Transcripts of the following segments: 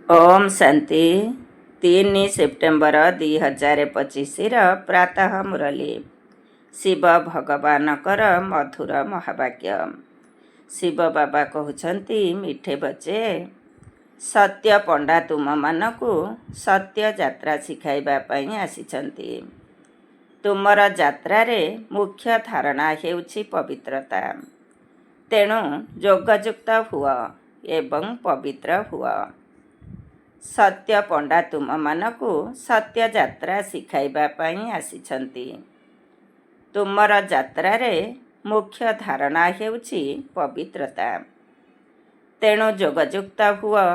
Om Shanti 3 September 2025 प्रातः मुरली शिव भगवानकर मधुर महावाक्य। शिव बाबा कहते मिठे बच्चे, सत्य पंडा तुम मानकु सत्य यात्रा शिखाइबा पई आसिछंती। तुमर यात्रारे मुख्य धारणा हेउछि पवित्रता। तेणु योगयुक्त हुआ एवं पवित्र हुआ। सत्य पंडा तुम मानकु सत्य यात्रा शिखाइबा पई आसिछंती। तुमर यात्रारे मुख्य धारणा हेउछि पवित्रता। तेणु योगयुक्त हुआ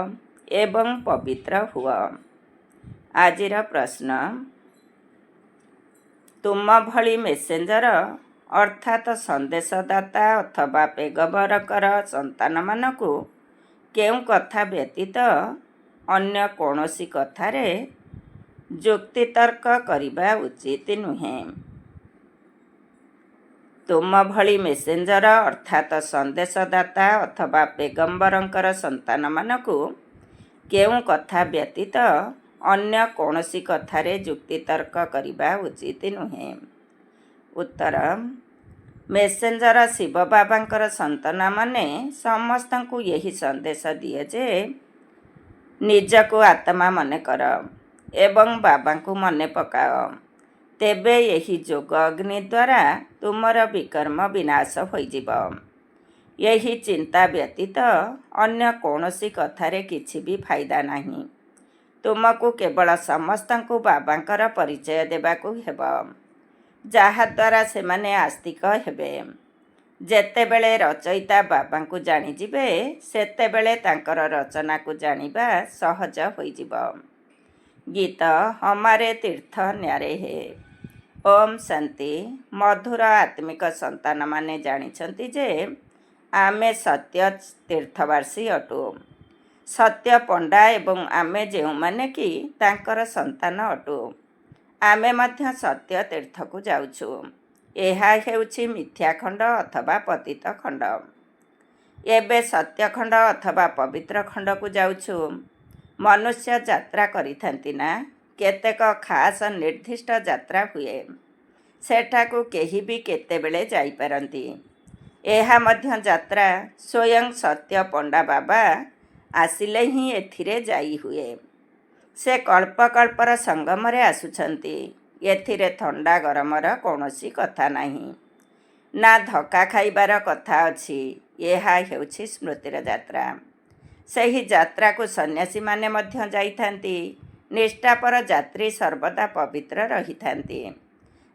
एवं पवित्र हुआ। आजिर प्रश्न, तुम भली मेसेंजर अर्थात संदेशदाता अथवा पेगबरकर संतान मानकु केउं कथा व्यतीत अन्य कौनसी कथारे युक्तितर्क करिबा उचित नुहे। तुम भली मेसेंजर अर्थात संदेशदाता अथवा पेगम्बरंकर संतान मानकु केउं कथा व्यतीत अन्य कौनसी कथारे युक्तितर्क करिबा उचित नुहे। उत्तर, मेसेंजर शिव बाबांकर संतान माने समस्तंकु यही संदेश दिए जे निजको आत्मा मने कर एवं बाबांकु मने पकाओ, तेबे यही जोग अग्नि द्वारा तुमर विकर्म विनाश होइजिब। यही चिंता व्यतीत अन्य कौनसी कथारे किछि भी फायदा नहीं। तुमको केवल समस्तंकु बाबांकर परिचय देबाकु हेब, जाहा द्वारा सेमाने आस्तिक हेबे। जेतेबेले रचयिता बाबांकु जानिजिबे सेतेबेले तांकर रचना को जानिबा सहज होइजिब। गीत हमारे तीर्थ न्यारे हे। ओम शांति। मधुर आत्मिक संतान माने जानिछंती जे आमे सत्य तीर्थवासी अटु। सत्य पंडा एवं आमे जेउ माने कि तांकर संतान अटु। आमे मध्य सत्य तीर्थ को जाउछु। ଏହା ହେଉଛି ମିଥ୍ୟା ଖଣ୍ଡ ଅଥବା ପତିତ ଖଣ୍ଡ। ଏବେ ସତ୍ୟ ଖଣ୍ଡ ଅଥବା ପବିତ୍ର ଖଣ୍ଡକୁ ଯାଉଛୁ। ମନୁଷ୍ୟ ଯାତ୍ରା କରିଥାନ୍ତି ନା, କେତେକ ଖାସ ନିର୍ଦ୍ଦିଷ୍ଟ ଯାତ୍ରା ହୁଏ। ସେଠାକୁ କେହି ବି କେତେବେଳେ ଯାଇପାରନ୍ତି। ଏହା ମଧ୍ୟ ଯାତ୍ରା ସ୍ୱୟଂ ସତ୍ୟ ପଣ୍ଡା ବାବା ଆସିଲେ ହିଁ ଏଥିରେ ଯାଇ ହୁଏ। ସେ କଳ୍ପକଳ୍ପର ସଙ୍ଗମରେ ଆସୁଛନ୍ତି। ଏଥିରେ ଥଣ୍ଡା ଗରମର କୌଣସି କଥା ନାହିଁ, ନା ଧକ୍କା ଖାଇବାର କଥା ଅଛି। ଏହା ହେଉଛି ସ୍ମୃତିର ଯାତ୍ରା। ସେହି ଯାତ୍ରାକୁ ସନ୍ନ୍ୟାସୀମାନେ ମଧ୍ୟ ଯାଇଥାନ୍ତି। ନିଷ୍ଠାପର ଯାତ୍ରୀ ସର୍ବଦା ପବିତ୍ର ରହିଥାନ୍ତି।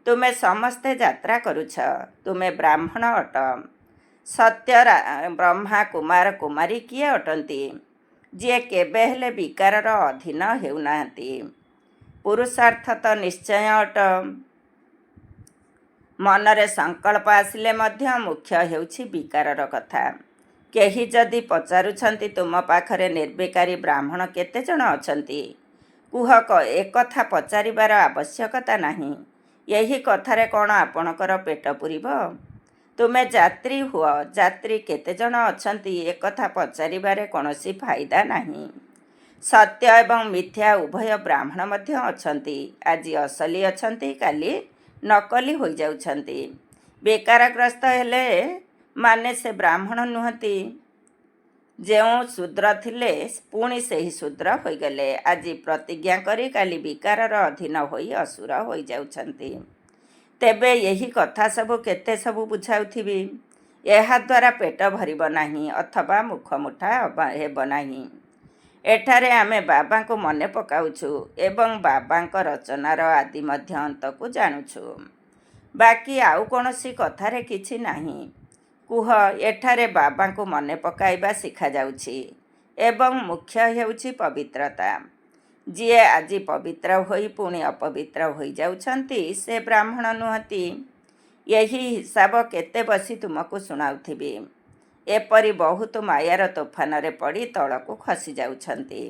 ତୁମେ ସମସ୍ତେ ଯାତ୍ରା କରୁଛ। ତୁମେ ବ୍ରାହ୍ମଣ ଅଟ। ସତ୍ୟ ବ୍ରହ୍ମା କୁମାର କୁମାରୀ କିଏ ଅଟନ୍ତି? ଯିଏ କେବେ ହେଲେ ବିକାରର ଅଧୀନ ହେଉନାହାନ୍ତି। ପୁରୁଷାର୍ଥ ତ ନିଶ୍ଚୟ ଅଟ। ମନରେ ସଂକଳ୍ପ ଆସିଲେ ମଧ୍ୟ ମୁଖ୍ୟ ହେଉଛି ବିକାରର କଥା। କେହି ଯଦି ପଚାରୁଛନ୍ତି ତୁମ ପାଖରେ ନିର୍ବିକାରୀ ବ୍ରାହ୍ମଣ କେତେ ଜଣ ଅଛନ୍ତି, କୁହ ଏକଥା ପଚାରିବାର ଆବଶ୍ୟକତା ନାହିଁ। ଏହି କଥାରେ କ'ଣ ଆପଣଙ୍କର ପେଟ ପୂରିବ? ତୁମେ ଯାତ୍ରୀ ହୁଅ। ଯାତ୍ରୀ କେତେ ଜଣ ଅଛନ୍ତି ଏକଥା ପଚାରିବାରେ କୌଣସି ଫାଇଦା ନାହିଁ। ସତ୍ୟ ଏବଂ ମିଥ୍ୟା ଉଭୟ ବ୍ରାହ୍ମଣ ମଧ୍ୟ ଅଛନ୍ତି। ଆଜି ଅସଲି ଅଛନ୍ତି, କାଲି ନକଲି ହୋଇଯାଉଛନ୍ତି। ବେକାରଗ୍ରସ୍ତ ହେଲେ ମାନେ ସେ ବ୍ରାହ୍ମଣ ନୁହନ୍ତି। ଯେଉଁ ଶୂଦ୍ର ଥିଲେ ପୁଣି ସେହି ଶୂଦ୍ର ହୋଇଗଲେ। ଆଜି ପ୍ରତିଜ୍ଞା କରି କାଲି ବିକାରର ଅଧୀନ ହୋଇ ଅସୁର ହୋଇଯାଉଛନ୍ତି। ତେବେ ଏହି କଥା ସବୁ କେତେ ସବୁ ବୁଝାଉଥିବି। ଏହାଦ୍ୱାରା ପେଟ ଭରିବ ନାହିଁ ଅଥବା ମୁଖମୁଠା ହେବ ନାହିଁ। ଏଠାରେ ଆମେ ବାବାଙ୍କୁ ମନେ ପକାଉଛୁ ଏବଂ ବାବାଙ୍କ ରଚନାର ଆଦି ମଧ୍ୟ ଅନ୍ତକୁ ଜାଣୁଛୁ। ବାକି ଆଉ କୌଣସି କଥାରେ କିଛି ନାହିଁ। କୁହ, ଏଠାରେ ବାବାଙ୍କୁ ମନେ ପକାଇବା ଶିଖାଯାଉଛି ଏବଂ ମୁଖ୍ୟ ହେଉଛି ପବିତ୍ରତା। ଯିଏ ଆଜି ପବିତ୍ର ହୋଇ ପୁଣି ଅପବିତ୍ର ହୋଇଯାଉଛନ୍ତି ସେ ବ୍ରାହ୍ମଣ ନୁହନ୍ତି। ଏହି ହିସାବ କେତେ ବସି ତୁମକୁ ଶୁଣାଉଥିବି। ଏପରି ବହୁତ ମାୟାର ତୋଫାନରେ ପଡ଼ି ତଳକୁ ଖସି ଯାଉଛନ୍ତି।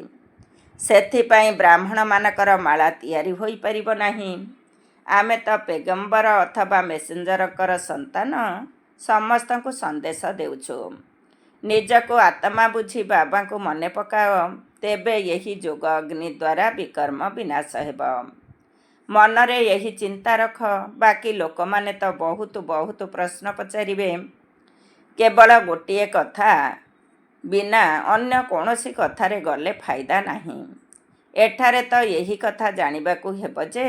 ସେଥିପାଇଁ ବ୍ରାହ୍ମଣମାନଙ୍କର ମାଳା ତିଆରି ହୋଇପାରିବ ନାହିଁ। ଆମେ ତ ପେଗମ୍ବର ଅଥବା ମେସେଞ୍ଜରଙ୍କର ସନ୍ତାନ। ସମସ୍ତଙ୍କୁ ସନ୍ଦେଶ ଦେଉଛୁ। ନିଜକୁ ଆତ୍ମା ବୁଝି ବାବାଙ୍କୁ ମନେ ପକାଅ, ତେବେ ଏହି ଯୋଗ ଅଗ୍ନି ଦ୍ୱାରା ବିକର୍ମ ବିନାଶ ହେବ। ମନରେ ଏହି ଚିନ୍ତା ରଖ। ବାକି ଲୋକମାନେ ତ ବହୁତ ପ୍ରଶ୍ନ ପଚାରିବେ। କେବଳ ଗୋଟିଏ କଥା ବିନା ଅନ୍ୟ କୌଣସି କଥାରେ ଗଲେ ଫାଇଦା ନାହିଁ। ଏଠାରେ ତ ଏହି କଥା ଜାଣିବାକୁ ହେବ ଯେ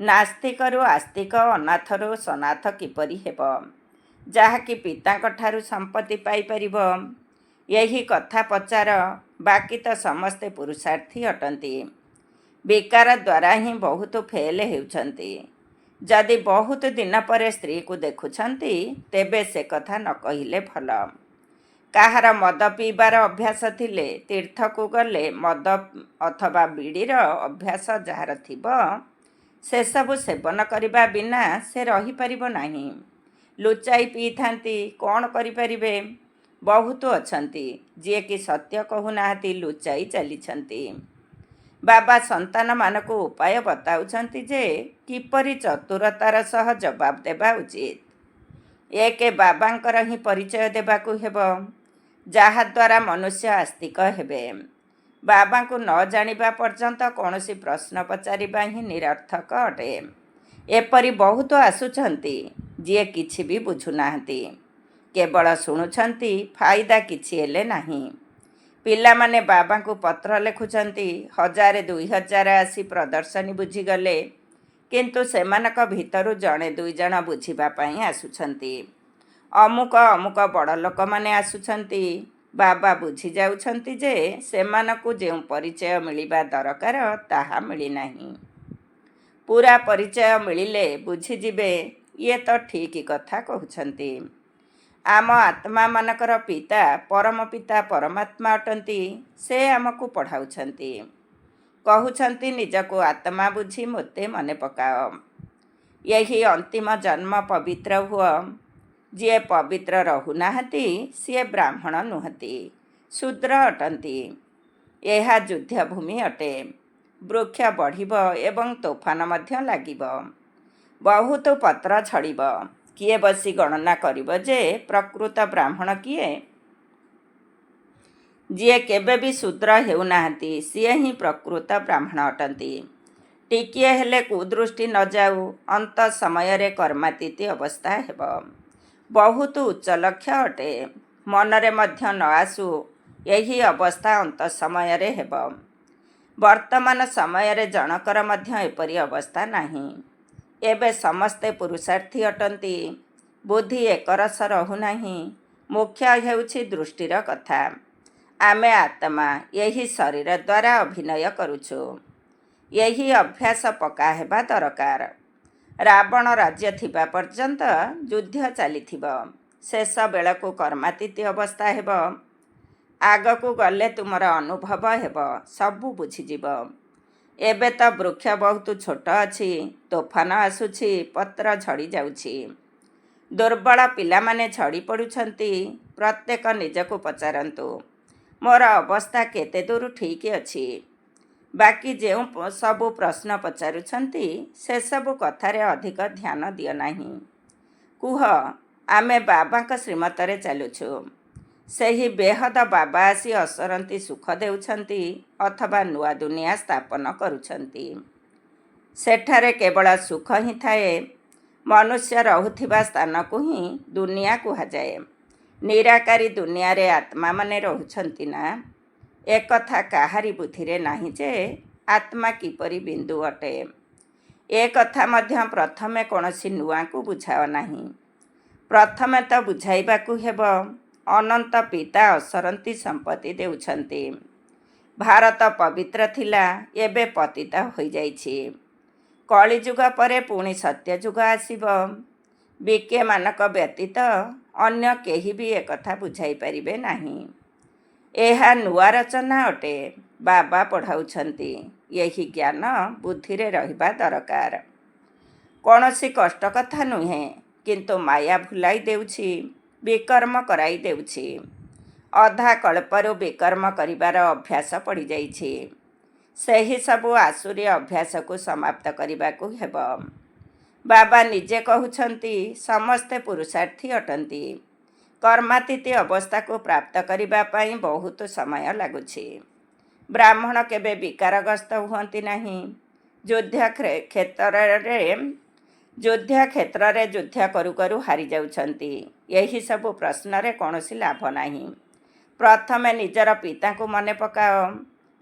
ନାସ୍ତିକରୁ ଆସ୍ତିକ, ଅନାଥରୁ ସନାଥ କିପରି ହେବ, ଯାହାକି ପିତାଙ୍କଠାରୁ ସମ୍ପତ୍ତି ପାଇପାରିବ। ଏହି କଥା ପଚାର। ବାକି ତ ସମସ୍ତେ ପୁରୁଷାର୍ଥୀ ଅଟନ୍ତି। ବିକାର ଦ୍ୱାରା ହିଁ ବହୁତ ଫେଲ୍ ହେଉଛନ୍ତି। ଯଦି ବହୁତ ଦିନ ପରେ ସ୍ତ୍ରୀକୁ ଦେଖୁଛନ୍ତି, ତେବେ ସେ କଥା ନ କହିଲେ ଭଲ। କାହାର ମଦ ପିଇବାର ଅଭ୍ୟାସ ଥିଲେ ତୀର୍ଥକୁ ଗଲେ ମଦ ଅଥବା ବିଡ଼ିର ଅଭ୍ୟାସ ଯାହାର ଥିବ, ସେସବୁ ସେବନ କରିବା ବିନା ସେ ରହିପାରିବ ନାହିଁ। ଲୁଚାଇ ପିଇଥାନ୍ତି, କ'ଣ କରିପାରିବେ? ବହୁତ ଅଛନ୍ତି ଯିଏକି ସତ୍ୟ କହୁନାହାନ୍ତି, ଲୁଚାଇ ଚାଲିଛନ୍ତି। ବାବା ସନ୍ତାନମାନଙ୍କୁ ଉପାୟ ବତାଉଛନ୍ତି ଯେ କିପରି ଚତୁରତାର ସହ ଜବାବ ଦେବା ଉଚିତ। ଏକେ ବାବାଙ୍କର ହିଁ ପରିଚୟ ଦେବାକୁ ହେବ, ଯାହାଦ୍ୱାରା ମନୁଷ୍ୟ ଆସ୍ତିକ ହେବେ। ବାବାଙ୍କୁ ନ ଜାଣିବା ପର୍ଯ୍ୟନ୍ତ କୌଣସି ପ୍ରଶ୍ନ ପଚାରିବା ହିଁ ନିରର୍ଥକ ଅଟେ। ଏପରି ବହୁତ ଆସୁଛନ୍ତି ଯିଏ କିଛି ବି ବୁଝୁନାହାନ୍ତି, କେବଳ ଶୁଣୁଛନ୍ତି, ଫାଇଦା କିଛି ହେଲେ ନାହିଁ। ପିଲାମାନେ ବାବାଙ୍କୁ ପତ୍ର ଲେଖୁଛନ୍ତି, 1000 2000 ଆସି ପ୍ରଦର୍ଶନୀ ବୁଝିଗଲେ, କିନ୍ତୁ ସେମାନଙ୍କ ଭିତରୁ ଜଣେ 2 ଜଣ ବୁଝିବା ପାଇଁ ଆସୁଛନ୍ତି। ଅମୁକ ବଡ଼ ଲୋକମାନେ ଆସୁଛନ୍ତି। ବାବା ବୁଝି ଯାଉଛନ୍ତି ଯେ ସେମାନଙ୍କୁ ଯେଉଁ ପରିଚୟ ମିଳିବା ଦରକାର ତାହା ମିଳିନାହିଁ। ପୂରା ପରିଚୟ ମିଳିଲେ ବୁଝିଯିବେ, ଇଏ ତ ଠିକ୍ କଥା କହୁଛନ୍ତି। ଆମ ଆତ୍ମାମାନଙ୍କର ପିତା ପରମ ପିତା ପରମାତ୍ମା ଅଟନ୍ତି। ସେ ଆମକୁ ପଢ଼ାଉଛନ୍ତି, କହୁଛନ୍ତି ନିଜକୁ ଆତ୍ମା ବୁଝି ମୋତେ ମନେ ପକାଅ। ଏହି ଅନ୍ତିମ ଜନ୍ମ ପବିତ୍ର ହୁଅ। ଯିଏ ପବିତ୍ର ରହୁନାହାନ୍ତି ସିଏ ବ୍ରାହ୍ମଣ ନୁହନ୍ତି, ଶୂଦ୍ର ଅଟନ୍ତି। ଏହା ଯୁଦ୍ଧଭୂମି ଅଟେ। ବୃକ୍ଷ ବଢ଼ିବ ଏବଂ ତୋଫାନ ମଧ୍ୟ ଲାଗିବ। ବହୁତ ପତ୍ର ଝଡ଼ିବ। କିଏ ବସି ଗଣନା କରିବ ଯେ ପ୍ରକୃତ ବ୍ରାହ୍ମଣ କିଏ? ଯିଏ କେବେ ବି ଶୂଦ୍ର ହେଉନାହାନ୍ତି, ସିଏ ହିଁ ପ୍ରକୃତ ବ୍ରାହ୍ମଣ ଅଟନ୍ତି। ଟିକିଏ ହେଲେ କୁଦୃଷ୍ଟି ନ ଯାଉ, ଅନ୍ତ ସମୟରେ କର୍ମାତୀତି ଅବସ୍ଥା ହେବ। ବହୁତ ଉଚ୍ଚ ଲକ୍ଷ୍ୟ ଅଟେ। ମନରେ ମଧ୍ୟ ନ ଆସୁ, ଏହି ଅବସ୍ଥା ଅନ୍ତ ସମୟରେ ହେବ। ବର୍ତ୍ତମାନ ସମୟରେ ଜଣକର ମଧ୍ୟ ଏପରି ଅବସ୍ଥା ନାହିଁ। ଏବେ ସମସ୍ତେ ପୁରୁଷାର୍ଥୀ ଅଟନ୍ତି। ବୁଦ୍ଧି ଏକରସ ରହୁନାହିଁ। ମୁଖ୍ୟ ହେଉଛି ଦୃଷ୍ଟିର କଥା। ଆମେ ଆତ୍ମା ଏହି ଶରୀର ଦ୍ୱାରା ଅଭିନୟ କରୁଛୁ। ଏହି ଅଭ୍ୟାସ ପକ୍କା ହେବା ଦରକାର। ରାବଣ ରାଜ୍ୟ ଥିବା ପର୍ଯ୍ୟନ୍ତ ଯୁଦ୍ଧ ଚାଲିଥିବ। ଶେଷ ବେଳକୁ କର୍ମାତୀତି ଅବସ୍ଥା ହେବ। ଆଗକୁ ଗଲେ ତୁମର ଅନୁଭବ ହେବ, ସବୁ ବୁଝିଯିବ। ଏବେ ତ ବୃକ୍ଷ ବହୁତ ଛୋଟ ଅଛି, ତୋଫାନ ଆସୁଛି, ପତ୍ର ଝଡ଼ି ଯାଉଛି। ଦୁର୍ବଳ ପିଲାମାନେ ଝଡ଼ି ପଡ଼ୁଛନ୍ତି। ପ୍ରତ୍ୟେକ ନିଜକୁ ପଚାରନ୍ତୁ, ମୋର ଅବସ୍ଥା କେତେ ଦୂର ଠିକ୍ ଅଛି? ବାକି ଯେଉଁ ସବୁ ପ୍ରଶ୍ନ ପଚାରୁଛନ୍ତି, ସେସବୁ କଥାରେ ଅଧିକ ଧ୍ୟାନ ଦିଅ ନାହିଁ। କୁହ, ଆମେ ବାବାଙ୍କ ଶ୍ରୀମତରେ ଚାଲୁଛୁ। ସେହି ବେହଦ ବାବା ଆସି ଅସରନ୍ତି ସୁଖ ଦେଉଛନ୍ତି ଅଥବା ନୂଆ ଦୁନିଆ ସ୍ଥାପନ କରୁଛନ୍ତି। ସେଠାରେ କେବଳ ସୁଖ ହିଁ ଥାଏ। ମନୁଷ୍ୟ ରହୁଥିବା ସ୍ଥାନକୁ ହିଁ ଦୁନିଆ କୁହାଯାଏ। ନିରାକାରୀ ଦୁନିଆରେ ଆତ୍ମାମାନେ ରହୁଛନ୍ତି ନା? ଏକଥା କାହାରି ବୁଦ୍ଧିରେ ନାହିଁ ଯେ ଆତ୍ମା କିପରି ବିନ୍ଦୁ ଅଟେ। ଏ କଥା ମଧ୍ୟ ପ୍ରଥମେ କୌଣସି ନୂଆଙ୍କୁ ବୁଝାଅ ନାହିଁ। ପ୍ରଥମେ ତ ବୁଝାଇବାକୁ ହେବ, ଅନନ୍ତ ପିତା ଅସରନ୍ତି ସମ୍ପତ୍ତି ଦେଉଛନ୍ତି। ଭାରତ ପବିତ୍ର ଥିଲା, ଏବେ ପତିତ ହୋଇଯାଇଛି। କଳିଯୁଗ ପରେ ପୁଣି ସତ୍ୟଯୁଗ ଆସିବ। ବିକେମାନଙ୍କ ବ୍ୟତୀତ ଅନ୍ୟ କେହି ବି ଏକଥା ବୁଝାଇ ପାରିବେ ନାହିଁ। ଏହା ନୂଆ ରଚନା ଅଟେ। ବାବା ପଢ଼ାଉଛନ୍ତି। ଏହି ଜ୍ଞାନ ବୁଦ୍ଧିରେ ରହିବା ଦରକାର। କୌଣସି କଷ୍ଟ କଥା ନୁହେଁ, କିନ୍ତୁ ମାୟା ଭୁଲାଇ ଦେଉଛି, ବିକର୍ମ କରାଇ ଦେଉଛି। ଅଧା କଳ୍ପରୁ ବିକର୍ମ କରିବାର ଅଭ୍ୟାସ ପଡ଼ିଯାଇଛି। ସେହି ସବୁ ଆସୁରୀ ଅଭ୍ୟାସକୁ ସମାପ୍ତ କରିବାକୁ ହେବ। ବାବା ନିଜେ କହୁଛନ୍ତି, ସମସ୍ତେ ପୁରୁଷାର୍ଥୀ ଅଟନ୍ତି। କର୍ମାତୀତ ଅବସ୍ଥାକୁ ପ୍ରାପ୍ତ କରିବା ପାଇଁ ବହୁତ ସମୟ ଲାଗୁଛି। ବ୍ରାହ୍ମଣ କେବେ ବିକାରଗ୍ରସ୍ତ ହୁଅନ୍ତି ନାହିଁ। ଯୁଦ୍ଧକ୍ଷେତ୍ରରେ ଯୁଦ୍ଧ କରୁ କରୁ ହାରିଯାଉଛନ୍ତି। ଏହିସବୁ ପ୍ରଶ୍ନରେ କୌଣସି ଲାଭ ନାହିଁ। ପ୍ରଥମେ ନିଜର ପିତାଙ୍କୁ ମନେ ପକାଅ।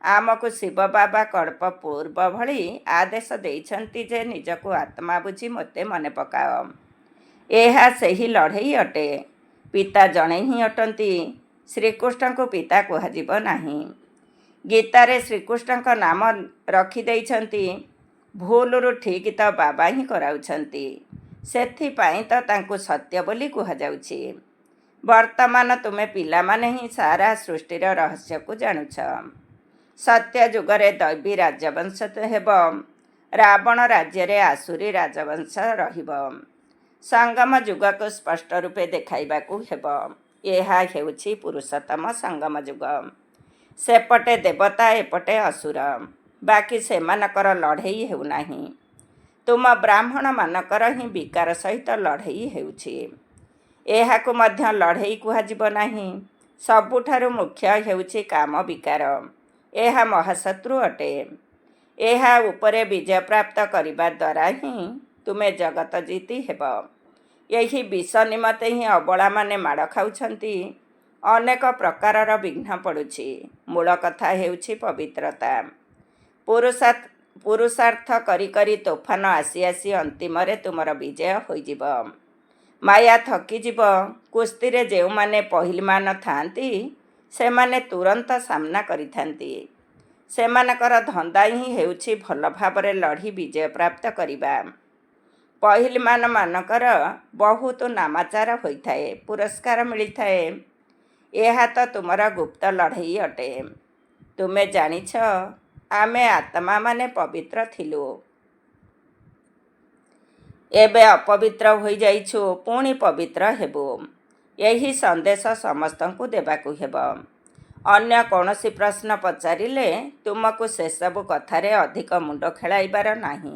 ଆମକୁ ଶିବ ବାବା କଳ୍ପ ପୂର୍ବ ଭଳି ଆଦେଶ ଦେଇଛନ୍ତି ଯେ ନିଜକୁ ଆତ୍ମା ବୁଝି ମୋତେ ମନେ ପକାଅ। ଏହା ସେହି ଲଢ଼େଇ ଅଟେ। ପିତା ଜଣେ ହିଁ ଅଟନ୍ତି। ଶ୍ରୀକୃଷ୍ଣଙ୍କୁ ପିତା କୁହାଯିବ ନାହିଁ। ଗୀତାରେ ଶ୍ରୀକୃଷ୍ଣଙ୍କ ନାମ ରଖିଦେଇଛନ୍ତି। ଭୁଲରୁ ଠିକ୍ ତ ବାବା ହିଁ କରାଉଛନ୍ତି। ସେଥିପାଇଁ ତ ତାଙ୍କୁ ସତ୍ୟ ବୋଲି କୁହାଯାଉଛି। ବର୍ତ୍ତମାନ ତୁମେ ପିଲାମାନେ ହିଁ ସାରା ସୃଷ୍ଟିର ରହସ୍ୟକୁ ଜାଣୁଛ। ସତ୍ୟ ଯୁଗରେ ଦୈବୀ ରାଜବଂଶ ହେବ। ରାବଣ ରାଜ୍ୟରେ ଆସୁରୀ ରାଜବଂଶ ରହିବ। ସଙ୍ଗମ ଯୁଗକୁ ସ୍ପଷ୍ଟ ରୂପେ ଦେଖାଇବାକୁ ହେବ। ଏହା ହେଉଛି ପୁରୁଷୋତ୍ତମ ସଙ୍ଗମ ଯୁଗ। ସେପଟେ ଦେବତା, ଏପଟେ ଅସୁର। ବାକି ସେମାନଙ୍କର ଲଢ଼େଇ ହେଉନାହିଁ। ତୁମ ବ୍ରାହ୍ମଣମାନଙ୍କର ହିଁ ବିକାର ସହିତ ଲଢ଼େଇ ହେଉଛି। ଏହାକୁ ମଧ୍ୟ ଲଢ଼େଇ କୁହାଯିବ ନାହିଁ। ସବୁଠାରୁ ମୁଖ୍ୟ ହେଉଛି କାମ ବିକାର। ଏହା ମହାଶତ୍ରୁ ଅଟେ। ଏହା ଉପରେ ବିଜୟ ପ୍ରାପ୍ତ କରିବା ଦ୍ୱାରା ହିଁ ତୁମେ ଜଗତ ଜିତି ହେବ। ଏହି ବିଷ ନିମନ୍ତେ ହିଁ ଅବଳାମାନେ ମାଡ଼ ଖାଉଛନ୍ତି। ଅନେକ ପ୍ରକାରର ବିଘ୍ନ ପଡ଼ୁଛି। ମୂଳ କଥା ହେଉଛି ପବିତ୍ରତା। ପୁରୁଷାର୍ଥ କରି କରି ତୋଫାନ ଆସି ଆସି ଅନ୍ତିମରେ ତୁମର ବିଜୟ ହୋଇଯିବ। ମାୟା ଥକିଯିବ। କୁସ୍ତିରେ ଯେଉଁମାନେ ପହିଲମାନ ଥାଆନ୍ତି ସେମାନେ ତୁରନ୍ତ ସାମ୍ନା କରିଥାନ୍ତି। ସେମାନଙ୍କର ଧନ୍ଦା ହିଁ ହେଉଛି ଭଲ ଭାବରେ ଲଢ଼ି ବିଜୟ ପ୍ରାପ୍ତ କରିବା। ପହିଲମାନମାନଙ୍କର ବହୁତ ନାମାଚାର ହୋଇଥାଏ, ପୁରସ୍କାର ମିଳିଥାଏ। ଏହା ତ ତୁମର ଗୁପ୍ତ ଲଢ଼େଇ ଅଟେ। ତୁମେ ଜାଣିଛ, ଆମେ ଆତ୍ମାମାନେ ପବିତ୍ର ଥିଲୁ। ଏବେ ଅପବିତ୍ର ହୋଇଯାଇଛୁ, ପୁଣି ପବିତ୍ର ହେବୁ। ଏହି ସନ୍ଦେଶ ସମସ୍ତଙ୍କୁ ଦେବାକୁ ହେବ। ଅନ୍ୟ କୌଣସି ପ୍ରଶ୍ନ ପଚାରିଲେ ତୁମକୁ ସେସବୁ କଥାରେ ଅଧିକ ମୁଣ୍ଡ ଖେଳାଇବାର ନାହିଁ।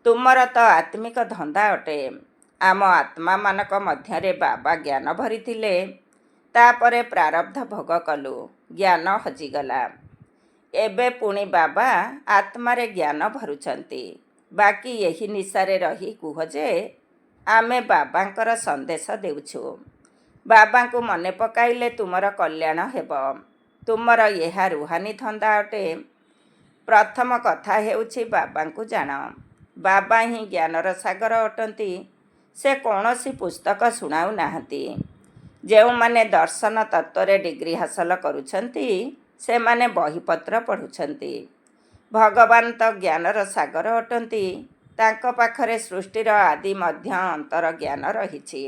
ତୁମର ତ ଆତ୍ମିକ ଧନ୍ଦା ଅଟେ। ଆମ ଆତ୍ମାମାନଙ୍କ ମଧ୍ୟରେ ବାବା ଜ୍ଞାନ ଭରିଥିଲେ। ତାପରେ ପ୍ରାରବ୍ଧ ଭୋଗ କଲୁ, ଜ୍ଞାନ ହଜିଗଲା। ଏବେ ପୁଣି ବାବା ଆତ୍ମାରେ ଜ୍ଞାନ ଭରୁଛନ୍ତି। ବାକି ଏହି ନିଶାରେ ରହି କୁହ ଯେ ଆମେ ବାବାଙ୍କର ସନ୍ଦେଶ ଦେଉଛୁ। ବାବାଙ୍କୁ ମନେ ପକାଇଲେ ତୁମର କଲ୍ୟାଣ ହେବ। ତୁମର ଏହା ରୁହାନୀ ଧନ୍ଦା ଅଟେ। ପ୍ରଥମ କଥା ହେଉଛି ବାବାଙ୍କୁ ଜାଣ। ବାବା ହିଁ ଜ୍ଞାନର ସାଗର ଅଟନ୍ତି। ସେ କୌଣସି ପୁସ୍ତକ ଶୁଣାଉ ନାହାନ୍ତି। ଯେଉଁମାନେ ଦର୍ଶନ ତତ୍ତ୍ୱରେ ଡିଗ୍ରୀ ହାସଲ କରୁଛନ୍ତି ସେମାନେ ବହିପତ୍ର ପଢ଼ୁଛନ୍ତି। ଭଗବାନ ତ ଜ୍ଞାନର ସାଗର ଅଟନ୍ତି। ତାଙ୍କ ପାଖରେ ସୃଷ୍ଟିର ଆଦି ମଧ୍ୟ ଅନ୍ତର ଜ୍ଞାନ ରହିଛି।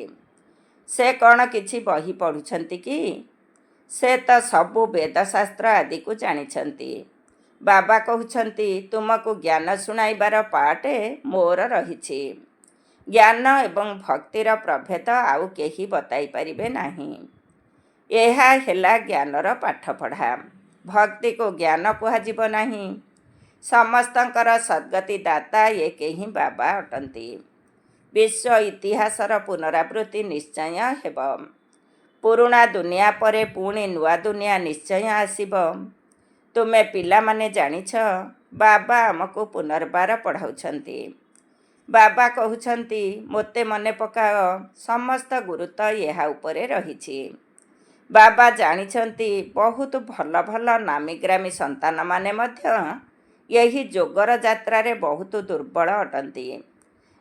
ସେ କ'ଣ କିଛି ବହି ପଢ଼ୁଛନ୍ତି କି? ସେ ତ ସବୁ ବେଦଶାସ୍ତ୍ର ଆଦିକୁ ଜାଣିଛନ୍ତି। ବାବା କହୁଛନ୍ତି ତୁମକୁ ଜ୍ଞାନ ଶୁଣାଇବାର ପାଟ ମୋର ରହିଛି। ଜ୍ଞାନ ଏବଂ ଭକ୍ତିର ପ୍ରଭେଦ ଆଉ କେହି ବତାଇ ପାରିବେ ନାହିଁ। ଏହା ହେଲା ଜ୍ଞାନର ପାଠପଢ଼ା। ଭକ୍ତିକୁ ଜ୍ଞାନ କୁହାଯିବ ନାହିଁ। ସମସ୍ତଙ୍କର ସଦ୍ଗତି ଦାତା ଏକେ ହିଁ ବାବା ଅଟନ୍ତି। ବିଶ୍ୱ ଇତିହାସର ପୁନରାବୃତ୍ତି ନିଶ୍ଚୟ ହେବ। ପୁରୁଣା ଦୁନିଆ ପରେ ପୁଣି ନୂଆ ଦୁନିଆ ନିଶ୍ଚୟ ଆସିବ। ତୁମେ ପିଲାମାନେ ଜାଣିଛ, ବାବା ଆମକୁ ପୁନର୍ବାର ପଢ଼ାଉଛନ୍ତି। ବାବା କହୁଛନ୍ତି ମୋତେ ମନେ ପକାଅ। ସମସ୍ତ ଗୁରୁତ୍ୱ ଏହା ଉପରେ ରହିଛି। ବାବା ଜାଣିଛନ୍ତି ବହୁତ ଭଲ ଭଲ ନାମୀଗ୍ରାମୀ ସନ୍ତାନମାନେ ମଧ୍ୟ ଏହି ଯୋଗର ଯାତ୍ରାରେ ବହୁତ ଦୁର୍ବଳ ଅଟନ୍ତି।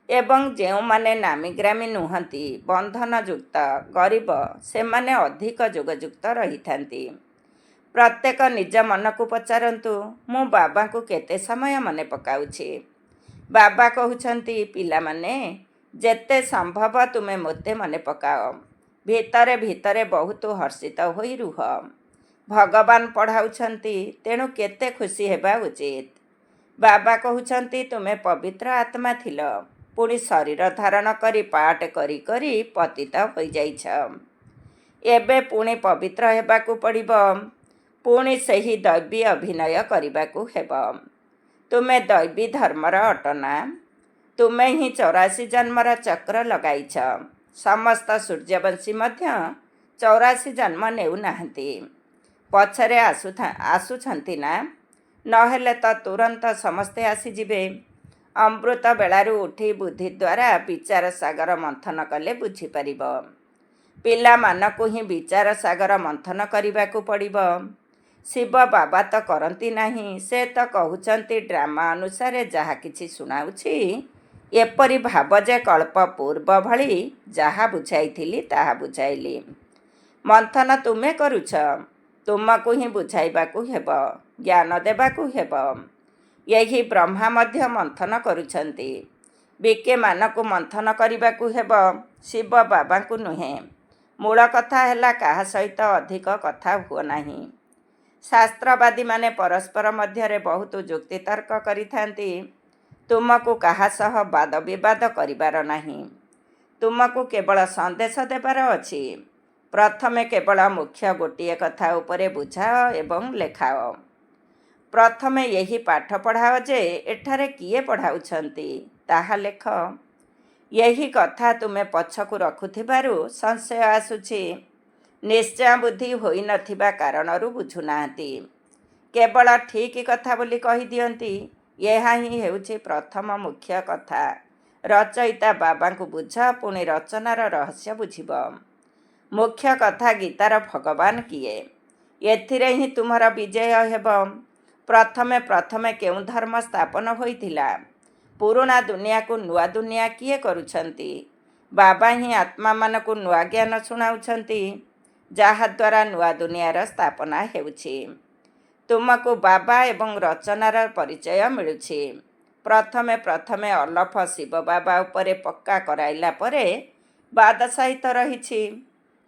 ଏବଂ ଯେଉଁମାନେ ନାମୀଗ୍ରାମୀ ନୁହନ୍ତି, ବନ୍ଧନଯୁକ୍ତ, ଗରିବ, ସେମାନେ ଅଧିକ ଯୋଗଯୁକ୍ତ ରହିଥାନ୍ତି। ପ୍ରତ୍ୟେକ ନିଜ ମନକୁ ପଚାରନ୍ତୁ, ମୁଁ ବାବାଙ୍କୁ କେତେ ସମୟ ମନେ ପକାଉଛି? ବାବା କହୁଛନ୍ତି ପିଲାମାନେ, ଯେତେ ସମ୍ଭବ ତୁମେ ମୋତେ ମନେ ପକାଅ। ଭିତରେ ଭିତରେ ବହୁତ ହର୍ଷିତ ହୋଇ ରୁହ। ଭଗବାନ ପଢ଼ାଉଛନ୍ତି, ତେଣୁ କେତେ ଖୁସି ହେବା ଉଚିତ। ବାବା କହୁଛନ୍ତି ତୁମେ ପବିତ୍ର ଆତ୍ମା ଥିଲ, ପୁଣି ଶରୀର ଧାରଣ କରି ପାଠ କରି କରି ପତିତ ହୋଇଯାଇଛ। ଏବେ ପୁଣି ପବିତ୍ର ହେବାକୁ ପଡ଼ିବ। ପୁଣି ସେହି ଦୈବୀ ଅଭିନୟ କରିବାକୁ ହେବ। ତୁମେ ଦୈବୀ ଧର୍ମର ଅଟନା। ତୁମେ ହିଁ 84 ଜନ୍ମର ଚକ୍ର ଲଗାଇଛ। ସମସ୍ତ ସୂର୍ଯ୍ୟବଂଶୀ ମଧ୍ୟ 84 ଜନ୍ମ ନେଉନାହାନ୍ତି। ପଛରେ ଆସୁଛନ୍ତି ନା? ନହେଲେ ତ ତୁରନ୍ତ ସମସ୍ତେ ଆସିଯିବେ। ଅମୃତ ବେଳାରୁ ଉଠି ବୁଦ୍ଧି ଦ୍ୱାରା ବିଚାର ସାଗର ମନ୍ଥନ କଲେ ବୁଝିପାରିବ। ପିଲାମାନଙ୍କୁ ହିଁ ବିଚାର ସାଗର ମନ୍ଥନ କରିବାକୁ ପଡ଼ିବ। ଶିବ ବାବା ତ କରନ୍ତି ନାହିଁ। ସେ ତ କହୁଛନ୍ତି ଡ୍ରାମା ଅନୁସାରେ ଯାହା କିଛି ଶୁଣାଉଛି ଏପରି ଭାବ ଯେ କଳ୍ପ ପୂର୍ବ ଭଳି ଯାହା ବୁଝାଇଥିଲି ତାହା ବୁଝାଇଲି। ମନ୍ଥନ ତୁମେ କରୁଛ। ତୁମକୁ ହିଁ ବୁଝାଇବାକୁ ହେବ, ଜ୍ଞାନ ଦେବାକୁ ହେବ। ଏହି ବ୍ରହ୍ମା ମଧ୍ୟ ମନ୍ଥନ କରୁଛନ୍ତି। ବିକେମାନଙ୍କୁ ମନ୍ଥନ କରିବାକୁ ହେବ, ଶିବ ବାବାଙ୍କୁ ନୁହେଁ। ମୂଳ କଥା ହେଲା କାହା ସହିତ ଅଧିକ କଥା ହୁଅ ନାହିଁ। ଶାସ୍ତ୍ରବାଦୀମାନେ ପରସ୍ପର ମଧ୍ୟରେ ବହୁତ ଯୁକ୍ତିତର୍କ କରିଥାନ୍ତି। ତୁମକୁ କାହା ସହ ବାଦ ବିବାଦ କରିବାର ନାହିଁ। ତୁମକୁ କେବଳ ସନ୍ଦେଶ ଦେବାର ଅଛି। ପ୍ରଥମେ କେବଳ ମୁଖ୍ୟ ଗୋଟିଏ କଥା ଉପରେ ବୁଝାଅ ଏବଂ ଲେଖାଅ। ପ୍ରଥମେ ଏହି ପାଠ ପଢ଼ାଅ ଯେ ଏଠାରେ କିଏ ପଢ଼ାଉଛନ୍ତି ତାହା ଲେଖ। ଏହି କଥା ତୁମେ ପଛକୁ ରଖୁଥିବାରୁ ସଂଶୟ ଆସୁଛି। ନିଶ୍ଚୟ ବୁଦ୍ଧି ହୋଇନଥିବା କାରଣରୁ ବୁଝୁନାହାନ୍ତି। କେବଳ ଠିକ୍ କଥା ବୋଲି କହିଦିଅନ୍ତି। ଏହା ହିଁ ହେଉଛି ପ୍ରଥମ ମୁଖ୍ୟ କଥା। ରଚୟିତା ବାବାଙ୍କୁ ବୁଝ, ପୁଣି ରଚନାର ରହସ୍ୟ ବୁଝିବ। ମୁଖ୍ୟ କଥା ଗୀତାର ଭଗବାନ କିଏ, ଏଥିରେ ହିଁ ତୁମର ବିଜୟ ହେବ। ପ୍ରଥମେ କେଉଁ ଧର୍ମ ସ୍ଥାପନ ହୋଇଥିଲା? ପୁରୁଣା ଦୁନିଆକୁ ନୂଆ ଦୁନିଆ କିଏ କରୁଛନ୍ତି? ବାବା ହିଁ ଆତ୍ମାମାନଙ୍କୁ ନୂଆ ଜ୍ଞାନ ଶୁଣାଉଛନ୍ତି, ଯାହାଦ୍ୱାରା ନୂଆ ଦୁନିଆର ସ୍ଥାପନା ହେଉଛି। ତୁମକୁ ବାବା ଏବଂ ରଚନାର ପରିଚୟ ମିଳୁଛି। ପ୍ରଥମେ ଅଲଫ ଶିବ ବାବା ଉପରେ ପକ୍କା କରାଇଲା ପରେ ବାଦ ସହିତ ରହିଛି।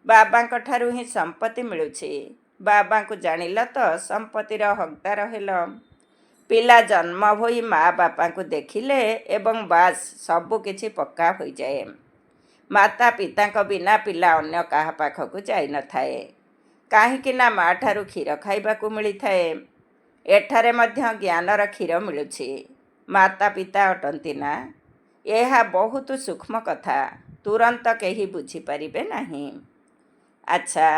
ବାବାଙ୍କ ଠାରୁ ହିଁ ସମ୍ପତ୍ତି ମିଳୁଛି। ବାବାଙ୍କୁ ଜାଣିଲ ତ ସମ୍ପତ୍ତିର ହକଦାର ହେଲ। ପିଲା ଜନ୍ମ ହୋଇ ମା ବାପାଙ୍କୁ ଦେଖିଲେ ଏବଂ ବାସ୍ ସବୁ କିଛି ପକ୍କା ହୋଇଯାଏ। ମାତା ପିତାଙ୍କ ବିନା ପିଲା ଅନ୍ୟ କାହା ପାଖକୁ ଯାଇନଥାଏ। କାହିଁକି ନା ମା ଠାରୁ କ୍ଷୀର ଖାଇବାକୁ ମିଳିଥାଏ। ଏଠାରେ ମଧ୍ୟ ଜ୍ଞାନର କ୍ଷୀର ମିଳୁଛି। ମାତା ପିତା ଅଟନ୍ତି ନା? ଏହା ବହୁତ ସୂକ୍ଷ୍ମ କଥା। ତୁରନ୍ତ କେହି ବୁଝିପାରିବେ ନାହିଁ। ଆଚ୍ଛା,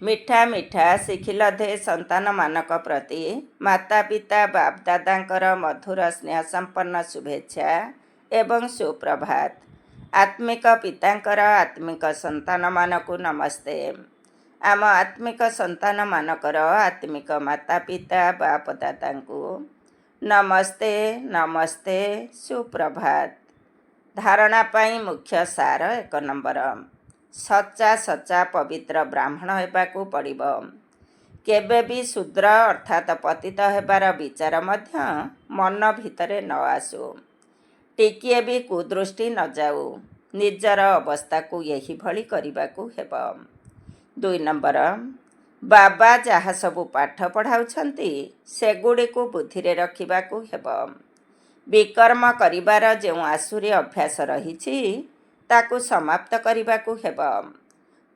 ମିଠା ଶିଖିଲ ଧେ ସନ୍ତାନମାନଙ୍କ ପ୍ରତି ମାତା ପିତା ବାପ ଦାଦାଙ୍କର ମଧୁର ସ୍ନେହ ସମ୍ପନ୍ନ ଶୁଭେଚ୍ଛା ଏବଂ ସୁପ୍ରଭାତ। ଆତ୍ମିକ ପିତାଙ୍କର ଆତ୍ମିକ ସନ୍ତାନମାନଙ୍କୁ ନମସ୍ତେ। ଆମ ଆତ୍ମିକ ସନ୍ତାନମାନଙ୍କର ଆତ୍ମିକ ମାତା ପିତା ବାପ ଦାଦାଙ୍କୁ ନମସ୍ତେ, ସୁପ୍ରଭାତ। ଧାରଣା ପାଇଁ ମୁଖ୍ୟ ସାର 1 ନମ୍ବର। ସଚ୍ଚା ପବିତ୍ର ବ୍ରାହ୍ମଣ ହେବାକୁ ପଡ଼ିବ। କେବେ ବି ଶୂଦ୍ର ଅର୍ଥାତ୍ ପତିତ ହେବାର ବିଚାର ମଧ୍ୟ ମନ ଭିତରେ ନ ଆସୁ। ଟିକିଏ ବି କୁଦୃଷ୍ଟି ନ ଯାଉ। ନିଜର ଅବସ୍ଥାକୁ ଏହିଭଳି କରିବାକୁ ହେବ। 2 ନମ୍ବର, ବାବା ଯାହା ସବୁ ପାଠ ପଢ଼ାଉଛନ୍ତି ସେଗୁଡ଼ିକୁ ବୁଦ୍ଧିରେ ରଖିବାକୁ ହେବ। ବିକର୍ମ କରିବାର ଯେଉଁ ଆସୁରୀ ଅଭ୍ୟାସ ରହିଛି ତାକୁ ସମାପ୍ତ କରିବାକୁ ହେବ।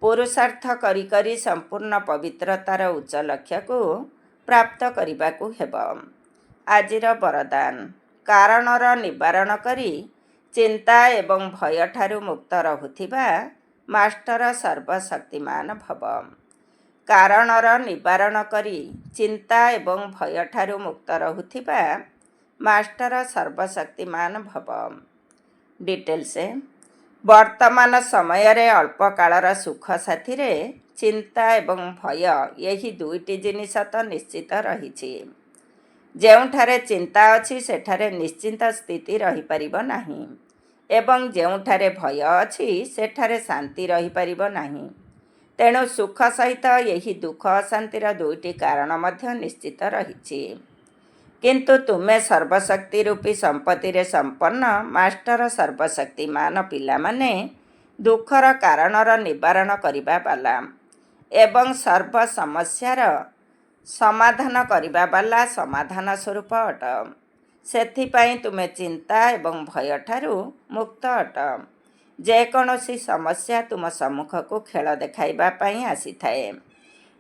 ପୁରୁଷାର୍ଥ କରି ସମ୍ପୂର୍ଣ୍ଣ ପବିତ୍ରତାର ଉଚ୍ଚ ଲକ୍ଷ୍ୟକୁ ପ୍ରାପ୍ତ କରିବାକୁ ହେବ। ଆଜିର ବରଦାନ, କାରଣର ନିବାରଣ କରି ଚିନ୍ତା ଏବଂ ଭୟଠାରୁ ମୁକ୍ତ ରହୁଥିବା ମାଷ୍ଟର ସର୍ବଶକ୍ତିମାନ ଭବ। କାରଣର ନିବାରଣ କରି ଚିନ୍ତା ଏବଂ ଭୟଠାରୁ ମୁକ୍ତ ରହୁଥିବା ମାଷ୍ଟର ସର୍ବଶକ୍ତିମାନ ଭବ। ଡିଟେଲ୍ସ, ବର୍ତ୍ତମାନ ସମୟରେ ଅଳ୍ପ କାଳର ସୁଖ ସାଥିରେ ଚିନ୍ତା ଏବଂ ଭୟ ଏହି ଦୁଇଟି ଜିନିଷ ତ ନିଶ୍ଚିତ ରହିଛି। ଯେଉଁଠାରେ ଚିନ୍ତା ଅଛି ସେଠାରେ ନିଶ୍ଚିନ୍ତ ସ୍ଥିତି ରହିପାରିବ ନାହିଁ ଏବଂ ଯେଉଁଠାରେ ଭୟ ଅଛି ସେଠାରେ ଶାନ୍ତି ରହିପାରିବ ନାହିଁ। ତେଣୁ ସୁଖ ସହିତ ଏହି ଦୁଃଖ ଅଶାନ୍ତିର ଦୁଇଟି କାରଣ ମଧ୍ୟ ନିଶ୍ଚିତ ରହିଛି। କିନ୍ତୁ ତୁମେ ସର୍ବଶକ୍ତି ରୂପୀ ସମ୍ପତ୍ତିରେ ସମ୍ପନ୍ନ ମାଷ୍ଟର ସର୍ବଶକ୍ତିମାନ ପିଲାମାନେ ଦୁଃଖର କାରଣର ନିବାରଣ କରିବା ବାଲା ଏବଂ ସର୍ବ ସମସ୍ୟାର ସମାଧାନ କରିବା ବାଲା ସମାଧାନ ସ୍ୱରୂପ ଅଟ। ସେଥିପାଇଁ ତୁମେ ଚିନ୍ତା ଏବଂ ଭୟଠାରୁ ମୁକ୍ତ ଅଟ। ଯେକୌଣସି ସମସ୍ୟା ତୁମ ସମ୍ମୁଖକୁ ଖେଳ ଦେଖାଇବା ପାଇଁ ଆସିଥାଏ,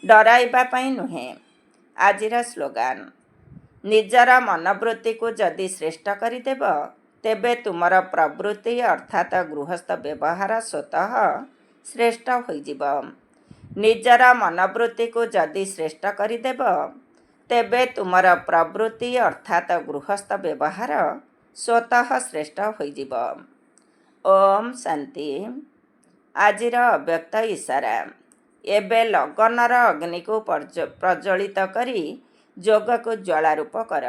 ଡରାଇବା ପାଇଁ ନୁହେଁ। ଆଜିର ସ୍ଲୋଗାନ, ନିଜର ମନୋବୃତ୍ତିକୁ ଯଦି ଶ୍ରେଷ୍ଠ କରିଦେବ ତେବେ ତୁମର ପ୍ରବୃତ୍ତି ଅର୍ଥାତ୍ ଗୃହସ୍ଥ ବ୍ୟବହାର ସ୍ୱତଃ ଶ୍ରେଷ୍ଠ ହୋଇଯିବ। ନିଜର ମନୋବୃତ୍ତିକୁ ଯଦି ଶ୍ରେଷ୍ଠ କରିଦେବ, ତେବେ ତୁମର ପ୍ରବୃତ୍ତି ଅର୍ଥାତ୍ ଗୃହସ୍ଥ ବ୍ୟବହାର ସ୍ୱତଃ ଶ୍ରେଷ୍ଠ ହୋଇଯିବ। ଓମ୍ ଶାନ୍ତି। ଆଜିର ଅବ୍ୟକ୍ତ ଇସାରା। ଏବେ ଲଗନର ଅଗ୍ନିକୁ ପ୍ରଜ୍ୱଳିତ କରି ଯୋଗକୁ ଜ୍ୱାଳାରୂପ କର।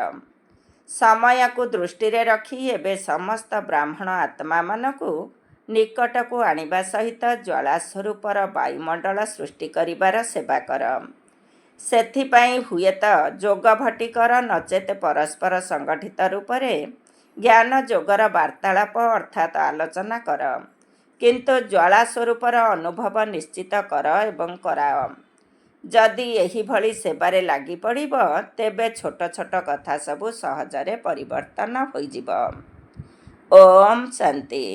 ସମୟକୁ ଦୃଷ୍ଟିରେ ରଖି ଏବେ ସମସ୍ତ ବ୍ରାହ୍ମଣ ଆତ୍ମାମାନଙ୍କୁ ନିକଟକୁ ଆଣିବା ସହିତ ଜ୍ୱାଳା ସ୍ୱରୂପର ବାୟୁମଣ୍ଡଳ ସୃଷ୍ଟି କରିବାର ସେବା କର। ସେଥିପାଇଁ ହୁଏତ ଯୋଗ ଭଟ୍ଟିକର ନଚେତ ପରସ୍ପର ସଂଗଠିତ ରୂପରେ ଜ୍ଞାନ ଯୋଗର ବାର୍ତ୍ତାଳାପ ଅର୍ଥାତ୍ ଆଲୋଚନା କର, କିନ୍ତୁ ଜ୍ୱାଳା ସ୍ୱରୂପର ଅନୁଭବ ନିଶ୍ଚିତ କର ଏବଂ କରାଅ। ଯଦି ଏହିଭଳି ସେବାରେ ଲାଗି ପଡ଼ିବ, ତେବେ ଛୋଟ ଛୋଟ କଥା ସବୁ ସହଜରେ ପରିବର୍ତ୍ତନ ହୋଇଯିବ। ଓମ୍ ଶାନ୍ତି।